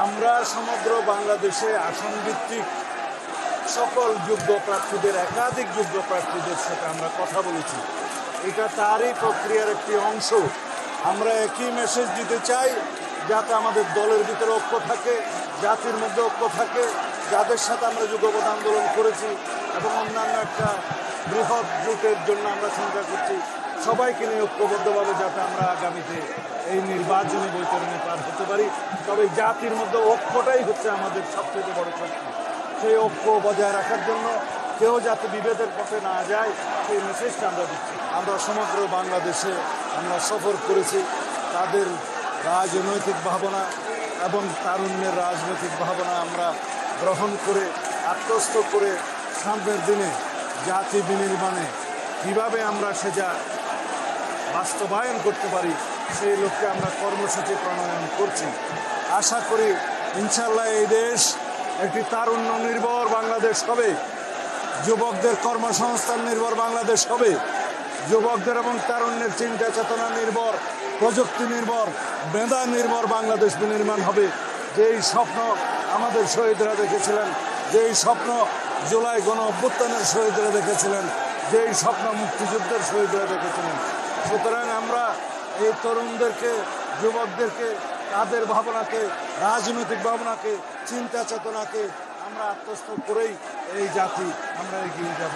আমরা সমগ্র বাংলাদেশে আসন ভিত্তিক সকল যোগ্য প্রার্থীদের, একাধিক যোগ্য প্রার্থীদের সাথে আমরা কথা বলেছি। এটা তারই প্রক্রিয়ার একটি অংশ। আমরা একই মেসেজ দিতে চাই, যাতে আমাদের দলের ভিতরে ঐক্য থাকে, জাতির মধ্যে ঐক্য থাকে, যাদের সাথে আমরা যুগপৎ আন্দোলন করেছি এবং অন্যান্য একটা বৃহৎ জোটের জন্য আমরা চিন্তা করছি, সবাইকে নিয়ে ঐক্যবদ্ধভাবে যাতে আমরা আগামীতে এই নির্বাচনী বৈতরণী পার হতে পারি। তবে জাতির মধ্যে ঐক্যটাই হচ্ছে আমাদের সবচেয়ে বড় শক্তি। সেই ঐক্য বজায় রাখার জন্য কেউ যাতে বিভেদের পথে না যায়, সেই মেসেজটা আমরা দিচ্ছি। আমরা সমগ্র বাংলাদেশে আমরা সফর করেছি। তাদের রাজনৈতিক ভাবনা এবং তারুণ্যের রাজনৈতিক ভাবনা আমরা গ্রহণ করে, আত্মস্থ করে সামনের দিনে জাতি বিনির্মাণে কীভাবে আমরা সেটা বাস্তবায়ন করতে পারি, সেই লক্ষ্যে আমরা কর্মসূচি প্রণয়ন করছি। আশা করি ইনশাল্লাহ এই দেশ একটি তারুণ্য নির্ভর বাংলাদেশ হবে, যুবকদের কর্মসংস্থান নির্ভর বাংলাদেশ হবে, যুবকদের এবং তারুণ্যের চিন্তা চেতনা নির্ভর, প্রযুক্তি নির্ভর, মেধা নির্ভর বাংলাদেশ বিনির্মাণ হবে। যেই স্বপ্ন আমাদের শহীদরা দেখেছিলেন, যেই স্বপ্ন জুলাই গণ অভ্যুত্থানের শহীদরা দেখেছিলেন, যেই স্বপ্ন মুক্তিযুদ্ধের শহীদরা দেখেছিলেন। সুতরাং আমরা এই তরুণদেরকে, যুবকদেরকে, তাদের ভাবনাকে, রাজনৈতিক ভাবনাকে, চিন্তা চেতনাকে আমরা আত্মস্থ করেই এই জাতি আমরা এগিয়ে যাব।